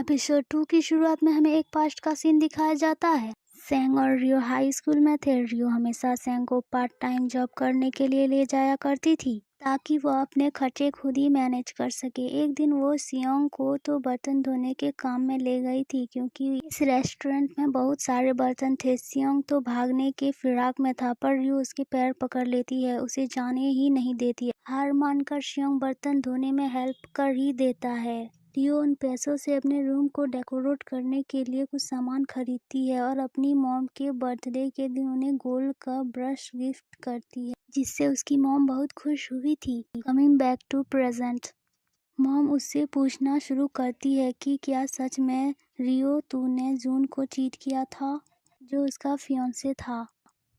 Episode 2 की शुरुआत में हमें एक पास्ट का सीन दिखाया जाता है। सेंग और रियो हाई स्कूल में थे। रियो हमेशा सेंग को पार्ट टाइम जॉब करने के लिए ले जाया करती थी ताकि वो अपने खर्चे खुद ही मैनेज कर सके। एक दिन वो सियोंग को तो बर्तन धोने के काम में ले गई थी क्योंकि इस रेस्टोरेंट में बहुत सारे बर्तन थे। सियोंग तो भागने के फिराक में था पर रियो उसके पैर पकड़ लेती है, उसे जाने ही नहीं देती है। हार मानकर सियोंग बर्तन धोने में हेल्प कर ही देता है। रियो उन पैसों से अपने रूम को डेकोरेट करने के लिए कुछ सामान खरीदती है और अपनी मॉम के बर्थडे के दिन उन्हें गोल्ड का ब्रश गिफ्ट करती है, जिससे उसकी मॉम बहुत खुश हुई थी। Coming back to present, mom उससे पूछना शुरू करती है कि क्या सच में रियो तूने जून को चीट किया था, जो उसका फियांसे था।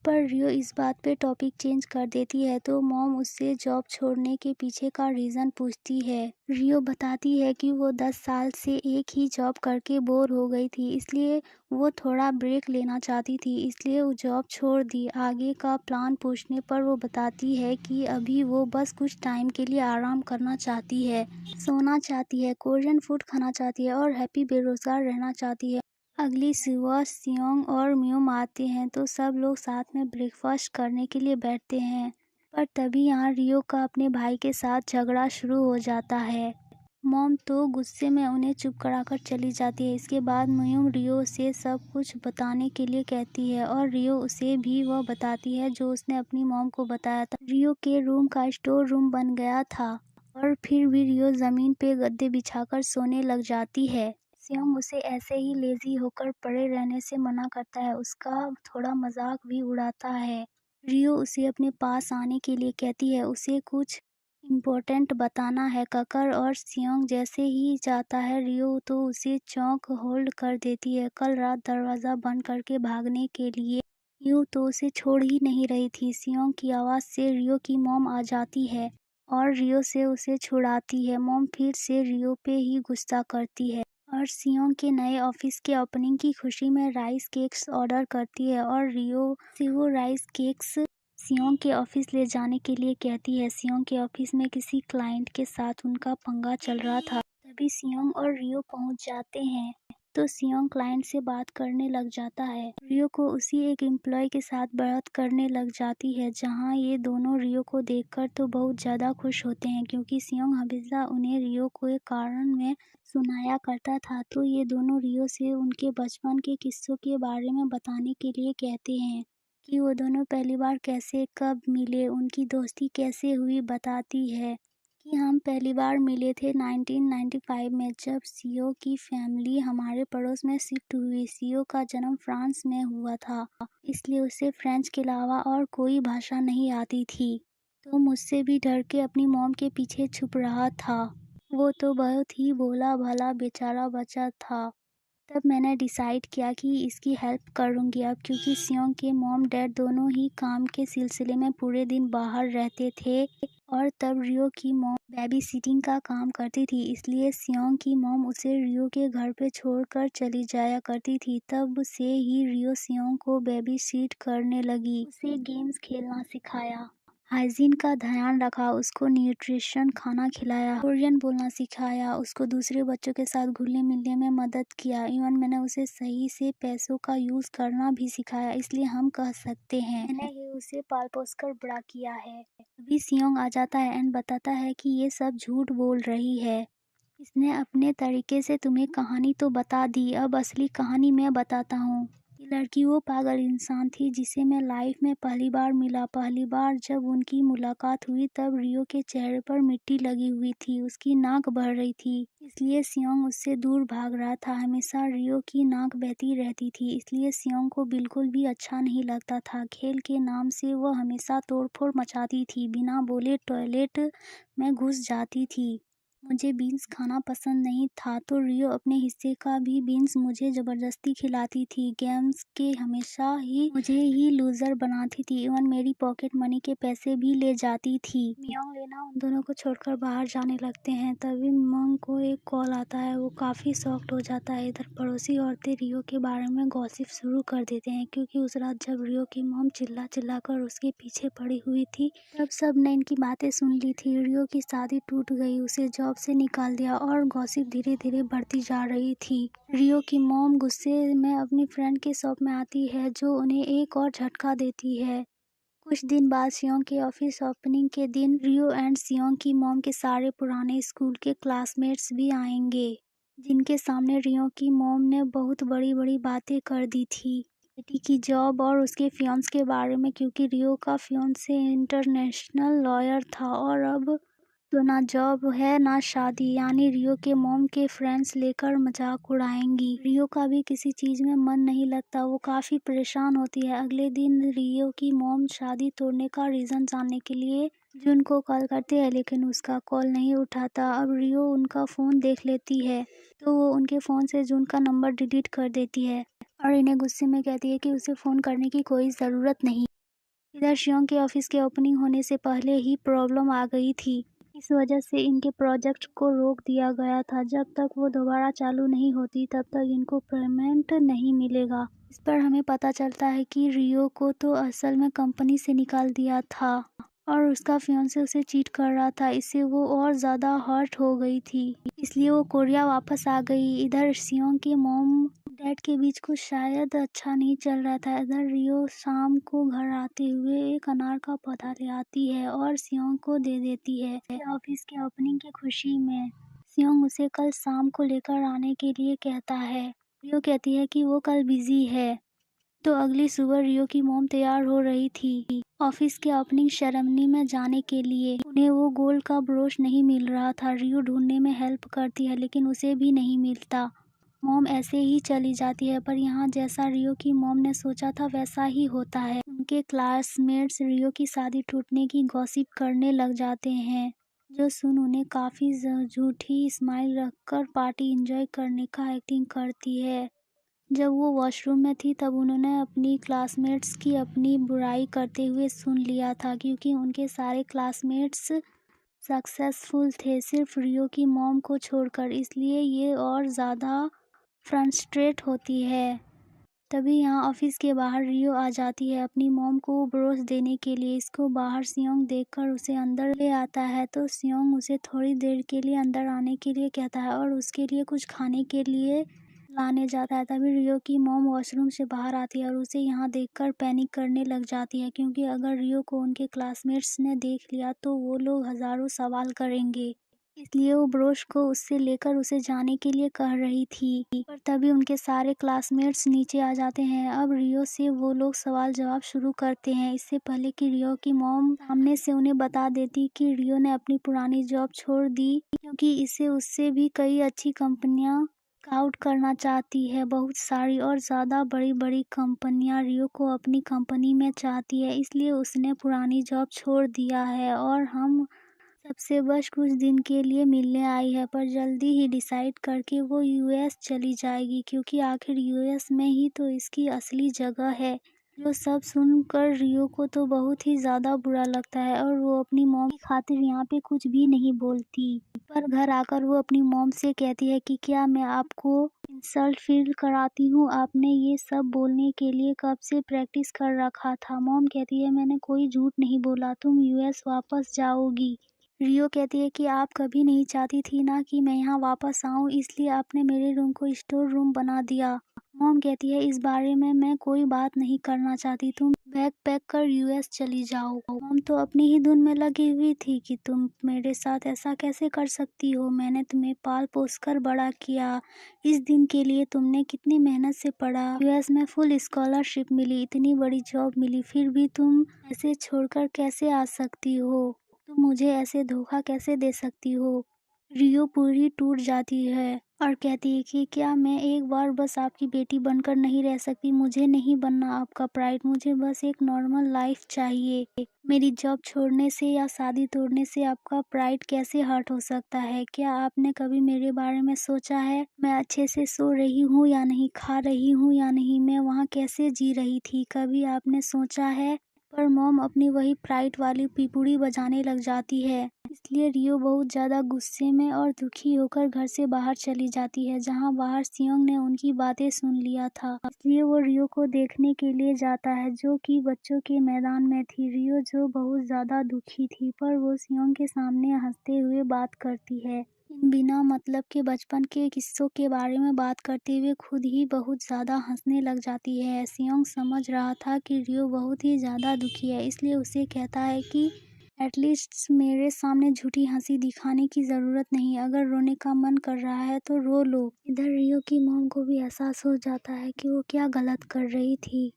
पर रियो इस बात पे टॉपिक चेंज कर देती है तो मॉम उससे जॉब छोड़ने के पीछे का रीज़न पूछती है। रियो बताती है कि वो 10 साल से एक ही जॉब करके बोर हो गई थी, इसलिए वो थोड़ा ब्रेक लेना चाहती थी, इसलिए वो जॉब छोड़ दी। आगे का प्लान पूछने पर वो बताती है कि अभी वो बस कुछ टाइम के लिए आराम करना चाहती है, सोना चाहती है, कोरियन फूड खाना चाहती है और हैप्पी बेरोजगार रहना चाहती है। अगली सुबह सियोंग और म्यूम आते हैं तो सब लोग साथ में ब्रेकफास्ट करने के लिए बैठते हैं। पर तभी यहाँ रियो का अपने भाई के साथ झगड़ा शुरू हो जाता है। मॉम तो गुस्से में उन्हें चुप कराकर चली जाती है। इसके बाद म्यूम रियो से सब कुछ बताने के लिए कहती है और रियो उसे भी वह बताती है जो उसने अपनी मॉम को बताया था। रियो के रूम का स्टोर रूम बन गया था और फिर भी रियो जमीन पे गद्दे बिछाकर सोने लग जाती है। सियोंग उसे ऐसे ही लेजी होकर पड़े रहने से मना करता है, उसका थोड़ा मजाक भी उड़ाता है। रियो उसे अपने पास आने के लिए कहती है, उसे कुछ इम्पोर्टेंट बताना है। ककर और सियोंग जैसे ही जाता है रियो तो उसे चौंक होल्ड कर देती है। कल रात दरवाज़ा बंद करके भागने के लिए यूं तो उसे छोड़ ही नहीं रही थी। सियोंग की आवाज़ से रियो की मॉम आ जाती है और रियो से उसे छुड़ाती है। मॉम फिर से रियो पे ही गुस्सा करती है और सियोंग के नए ऑफिस के ओपनिंग की खुशी में राइस केक्स ऑर्डर करती है और रियो से वो राइस केक्स सियोंग के ऑफिस ले जाने के लिए कहती है। सियोंग के ऑफिस में किसी क्लाइंट के साथ उनका पंगा चल रहा था, तभी सियोंग और रियो पहुंच जाते हैं तो सियोंग क्लाइंट से बात करने लग जाता है। रियो को उसी एक एम्प्लॉय के साथ बात करने लग जाती है, जहां ये दोनों रियो को देखकर तो बहुत ज़्यादा खुश होते हैं क्योंकि सियोंग हमेशा उन्हें रियो को एक कारण में सुनाया करता था। तो ये दोनों रियो से उनके बचपन के किस्सों के बारे में बताने के लिए कहते हैं कि वो दोनों पहली बार कैसे कब मिले, उनकी दोस्ती कैसे हुई। बताती है कि हम पहली बार मिले थे 1995 में, जब सियो की फैमिली हमारे पड़ोस में शिफ्ट हुई। सियो का जन्म फ्रांस में हुआ था, इसलिए उसे फ्रेंच के अलावा और कोई भाषा नहीं आती थी, तो मुझसे भी डर के अपनी मॉम के पीछे छुप रहा था। वो तो बहुत ही भोला भाला बेचारा बच्चा था। तब मैंने डिसाइड किया कि इसकी हेल्प करूंगी अब, क्योंकि सियोंग के मॉम डैड दोनों ही काम के सिलसिले में पूरे दिन बाहर रहते थे और तब रियो की मॉम बेबी सिटिंग का काम करती थी, इसलिए सियोंग की मॉम उसे रियो के घर पे छोड़कर चली जाया करती थी। तब से ही रियो सियोंग को बेबी सिट करने लगी, उसे गेम्स खेलना सिखाया, हाइजीन का ध्यान रखा, उसको न्यूट्रिशन खाना खिलाया, कोरियन बोलना सिखाया, उसको दूसरे बच्चों के साथ घुलने मिलने में मदद किया। इवन मैंने उसे सही से पैसों का यूज़ करना भी सिखाया, इसलिए हम कह सकते हैं मैंने ही उसे पाल पोस कर बड़ा किया है। अभी सियोंग आ जाता है एंड बताता है कि ये सब झूठ बोल रही है, इसने अपने तरीके से तुम्हें कहानी तो बता दी, अब असली कहानी मैं बताता हूँ। ये लड़की वो पागल इंसान थी जिसे मैं लाइफ में पहली बार मिला। पहली बार जब उनकी मुलाकात हुई तब रियो के चेहरे पर मिट्टी लगी हुई थी, उसकी नाक बह रही थी, इसलिए सियोंग उससे दूर भाग रहा था। हमेशा रियो की नाक बहती रहती थी, इसलिए सियोंग को बिल्कुल भी अच्छा नहीं लगता था। खेल के नाम से वह हमेशा तोड़फोड़ मचाती थी, बिना बोले टॉयलेट में घुस जाती थी। मुझे बीन्स खाना पसंद नहीं था तो रियो अपने हिस्से का भी बीन्स मुझे ज़बरदस्ती खिलाती थी। गेम्स के हमेशा ही मुझे ही लूज़र बनाती थी, इवन मेरी पॉकेट मनी के पैसे भी ले जाती थी। मियोंग लेना उन दोनों को छोड़कर बाहर जाने लगते हैं, तभी मियोंग को एक कॉल आता है, वो काफ़ी शॉक्ड हो जाता है। इधर पड़ोसी औरतें रियो के बारे में गॉसिप शुरू कर देते हैं क्योंकि उस रात जब रियो की मॉम चिल्ला चिल्ला कर उसके पीछे पड़ी हुई थी तब सब ने इनकी बातें सुन ली थी। रियो की शादी टूट गई, उसे जॉब जॉब से निकाल दिया और गॉसिप धीरे धीरे बढ़ती जा रही थी। रियो की मॉम गुस्से में अपनी फ्रेंड के शॉप में आती है जो उन्हें एक और झटका देती है। कुछ दिन बाद सियोंग के ऑफिस ओपनिंग के दिन रियो एंड सियोंग की मॉम के सारे पुराने स्कूल के क्लासमेट्स भी आएंगे, जिनके सामने रियो की मॉम ने बहुत बड़ी बड़ी बातें कर दी थी बेटी की जॉब और उसके फियांस के बारे में, क्योंकि रियो का फियांसे इंटरनेशनल लॉयर था और अब तो ना जॉब है ना शादी, यानी रियो के मॉम के फ्रेंड्स लेकर मजाक उड़ाएंगी। रियो का भी किसी चीज में मन नहीं लगता, वो काफी परेशान होती है। अगले दिन रियो की मॉम शादी तोड़ने का रीजन जानने के लिए जुन को कॉल करते हैं, लेकिन उसका कॉल नहीं उठाता। अब रियो उनका फोन देख लेती है तो वो उनके फोन से जुन का नंबर डिलीट कर देती है और इन्हें गुस्से में कहती है कि उसे फोन करने की कोई जरूरत नहीं। इधर शियोंग के ऑफिस के ओपनिंग होने से पहले ही प्रॉब्लम आ गई थी। इस वजह से इनके प्रोजेक्ट को रोक दिया गया था। जब तक वो दोबारा चालू नहीं होती तब तक इनको पेमेंट नहीं मिलेगा। इस पर हमें पता चलता है कि रियो को तो असल में कंपनी से निकाल दिया था और उसका फियांसे उसे चीट कर रहा था। इससे वो और ज़्यादा हर्ट हो गई थी, इसलिए वो कोरिया वापस आ गई। इधर सियोंग के मॉम डैड के बीच कुछ शायद अच्छा नहीं चल रहा था। इधर रियो शाम को घर आते हुए एक अनार का पौधा ले आती है और सियोंग को दे देती है ऑफिस के ओपनिंग की खुशी में। सियोंग उसे कल शाम को लेकर आने के लिए कहता है। रियो कहती है कि वो कल बिजी है। तो अगली सुबह रियो की मॉम तैयार हो रही थी ऑफिस के ओपनिंग सेरेमनी में जाने के लिए। उन्हें वो गोल्ड का ब्रोच नहीं मिल रहा था। रियो ढूंढने में हेल्प करती है लेकिन उसे भी नहीं मिलता। मॉम ऐसे ही चली जाती है, पर यहाँ जैसा रियो की मॉम ने सोचा था वैसा ही होता है। उनके क्लासमेट्स रियो की शादी टूटने की गॉसिप करने लग जाते हैं, जो सुन उन्हें काफ़ी झूठी स्माइल रखकर पार्टी एंजॉय करने का एक्टिंग करती है। जब वो वॉशरूम में थी तब उन्होंने अपनी क्लासमेट्स की अपनी बुराई करते हुए सुन लिया था, क्योंकि उनके सारे क्लासमेट्स सक्सेसफुल थे सिर्फ रियो की मॉम को छोड़कर। इसलिए ये और ज़्यादा फ्रस्ट्रेट होती है। तभी यहाँ ऑफिस के बाहर रियो आ जाती है अपनी मॉम को ब्रोच देने के लिए। इसको बाहर सियोंग देखकर उसे अंदर ले आता है, तो सियोंग उसे थोड़ी देर के लिए अंदर आने के लिए कहता है और उसके लिए कुछ खाने के लिए लाने जाता है। तभी रियो की मॉम वॉशरूम से बाहर आती है और उसे यहाँ देखकर पैनिक करने लग जाती है, क्योंकि अगर रियो को उनके क्लासमेट्स ने देख लिया तो वो लोग हजारों सवाल करेंगे। इसलिए वो ब्रोच को उससे लेकर उसे जाने के लिए कह रही थी, पर तभी उनके सारे क्लासमेट्स नीचे आ जाते हैं। अब रियो से वो लोग सवाल जवाब शुरू करते हैं, इससे पहले कि रियो की मॉम सामने से उन्हें बता देती कि रियो ने अपनी पुरानी जॉब छोड़ दी, क्योंकि इसे उससे भी कई अच्छी कंपनियां आउट करना चाहती है। बहुत सारी और ज़्यादा बड़ी बड़ी कंपनियां रियो को अपनी कंपनी में चाहती है, इसलिए उसने पुरानी जॉब छोड़ दिया है और हम सबसे बस कुछ दिन के लिए मिलने आई है, पर जल्दी ही डिसाइड करके वो यूएस चली जाएगी, क्योंकि आखिर यूएस में ही तो इसकी असली जगह है। जो सब सुनकर रियो को तो बहुत ही ज़्यादा बुरा लगता है और वो अपनी मॉम की खातिर यहाँ पे कुछ भी नहीं बोलती। पर घर आकर वो अपनी मॉम से कहती है कि क्या मैं आपको इंसल्ट फील कराती हूँ, आपने ये सब बोलने के लिए कब से प्रैक्टिस कर रखा था। मॉम कहती है मैंने कोई झूठ नहीं बोला, तुम यूएस वापस जाओगी। रियो कहती है कि आप कभी नहीं चाहती थी ना कि मैं यहाँ वापस आऊँ, इसलिए आपने मेरे रूम को स्टोर रूम बना दिया। मॉम कहती है इस बारे में मैं कोई बात नहीं करना चाहती, तुम बैग पैक कर यूएस चली जाओ। मॉम तो अपनी ही धुन में लगी हुई थी कि तुम मेरे साथ ऐसा कैसे कर सकती हो, मैंने तुम्हें पाल पोस कर बड़ा किया, इस दिन के लिए तुमने कितनी मेहनत से पढ़ा, यूएस में फुल स्कॉलरशिप मिली, इतनी बड़ी जॉब मिली, फिर भी तुम ऐसे छोड़कर कैसे आ सकती हो, तुम मुझे ऐसे धोखा कैसे दे सकती हो। रियो पूरी टूट जाती है और कहती है कि क्या मैं एक बार बस आपकी बेटी बनकर नहीं रह सकती, मुझे नहीं बनना आपका प्राइड, मुझे बस एक नॉर्मल लाइफ चाहिए। मेरी जॉब छोड़ने से या शादी तोड़ने से आपका प्राइड कैसे हर्ट हो सकता है। क्या आपने कभी मेरे बारे में सोचा है, मैं अच्छे से सो रही हूँ या नहीं, खा रही हूँ या नहीं, मैं वहाँ कैसे जी रही थी, कभी आपने सोचा है। पर मॉम अपनी वही प्राइड वाली पिपुड़ी बजाने लग जाती है, इसलिए रियो बहुत ज़्यादा गुस्से में और दुखी होकर घर से बाहर चली जाती है, जहाँ बाहर सियोंग ने उनकी बातें सुन लिया था। इसलिए वो रियो को देखने के लिए जाता है, जो कि बच्चों के मैदान में थी। रियो जो बहुत ज़्यादा दुखी थी, पर वो सियोंग के सामने हंसते हुए बात करती है। इन बिना मतलब के बचपन के किस्सों के बारे में बात करते हुए खुद ही बहुत ज़्यादा हंसने लग जाती है। सियोंग समझ रहा था कि रियो बहुत ही ज़्यादा दुखी है, इसलिए उसे कहता है कि एटलीस्ट मेरे सामने झूठी हंसी दिखाने की ज़रूरत नहीं, अगर रोने का मन कर रहा है तो रो लो। इधर रियो की मॉम को भी एहसास हो जाता है कि वो क्या गलत कर रही थी,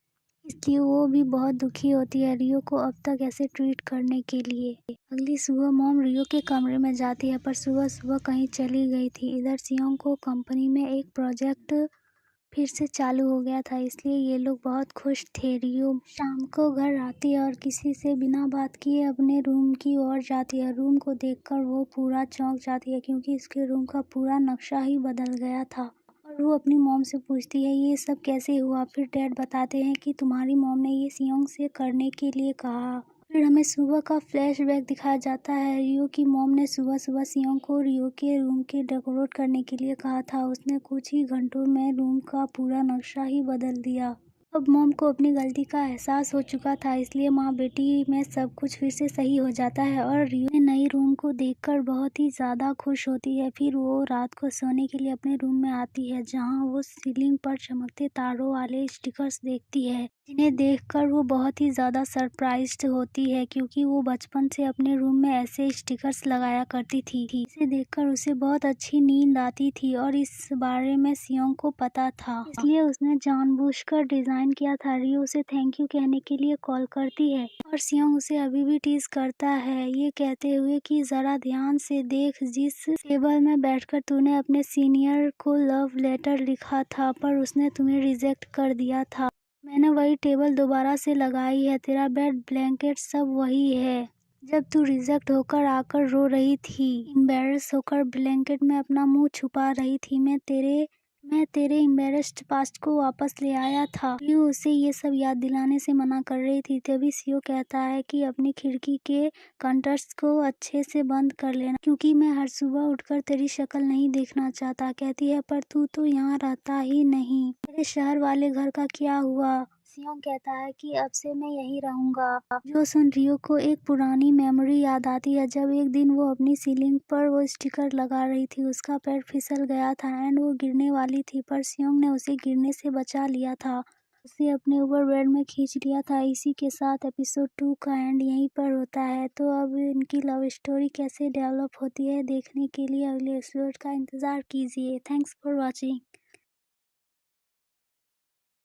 इसलिए वो भी बहुत दुखी होती है रियो को अब तक ऐसे ट्रीट करने के लिए। अगली सुबह मॉम रियो के कमरे में जाती है, पर सुबह सुबह कहीं चली गई थी। इधर सियोंग को कंपनी में एक प्रोजेक्ट फिर से चालू हो गया था, इसलिए ये लोग बहुत खुश थे। रियो शाम को घर आती है और किसी से बिना बात किए अपने रूम की ओर जाती है। रूम को देखकर वो पूरा चौंक जाती है, क्योंकि उसके रूम का पूरा नक्शा ही बदल गया था। और वो अपनी मॉम से पूछती है ये सब कैसे हुआ। फिर डैड बताते हैं कि तुम्हारी मॉम ने ये सियोंग से करने के लिए कहा। फिर हमें सुबह का फ्लैशबैक दिखाया जाता है। रियो की मॉम ने सुबह सुबह सियोंग को रियो के रूम के डेकोरेट करने के लिए कहा था। उसने कुछ ही घंटों में रूम का पूरा नक्शा ही बदल दिया। अब मॉम को अपनी गलती का एहसास हो चुका था, इसलिए माँ बेटी में सब कुछ फिर से सही हो जाता है और रियो ने नई रूम को देखकर बहुत ही ज़्यादा खुश होती है। फिर वो रात को सोने के लिए अपने रूम में आती है, जहाँ वो सीलिंग पर चमकते तारों वाले स्टिकर्स देखती है, जिन्हें देखकर वो बहुत ही ज़्यादा सरप्राइज्ड होती है, क्योंकि वो बचपन से अपने रूम में ऐसे स्टिकर्स लगाया करती थी। इसे देखकर उसे बहुत अच्छी नींद आती थी और इस बारे में सियोंग को पता था, इसलिए उसने जानबूझकर डिज़ाइन किया था। रियो उसे थैंक यू कहने के लिए कॉल करती है और सियोंग उसे अभी भी टीज करता है, ये कहते हुए कि ज़रा ध्यान से देख, जिस टेबल में बैठकर तूने अपने सीनियर को लव लेटर लिखा था पर उसने तुम्हें रिजेक्ट कर दिया था, मैंने वही टेबल दोबारा से लगाई है। तेरा बेड, ब्लैंकेट सब वही है। जब तू रिजेक्ट होकर आकर रो रही थी, एम्बेरस होकर ब्लैंकेट में अपना मुंह छुपा रही थी, मैं तेरे एम्बेरस्ड पास्ट को वापस ले आया था। रियो उसे ये सब याद दिलाने से मना कर रही थी। तभी सियो कहता है कि अपनी खिड़की के कर्टन्स को अच्छे से बंद कर लेना, क्योंकि मैं हर सुबह उठकर तेरी शक्ल नहीं देखना चाहता। कहती है पर तू तो यहाँ रहता ही नहीं, मेरे शहर वाले घर का क्या हुआ। सियोंग कहता है कि अब से मैं यहीं रहूंगा। जो सुन रियो को एक पुरानी मेमोरी याद आती है, जब एक दिन वो अपनी सीलिंग पर वो स्टिकर लगा रही थी। उसका पैर फिसल गया था एंड वो गिरने वाली थी, पर सियोंग ने उसे गिरने से बचा लिया था, उसे अपने ऊपर बेड में खींच लिया था। इसी के साथ एपिसोड 2 का एंड यहीं पर होता है। तो अब इनकी लव स्टोरी कैसे डेवलप होती है देखने के लिए अगले एपिसोड का इंतज़ार कीजिए। Thanks for watching.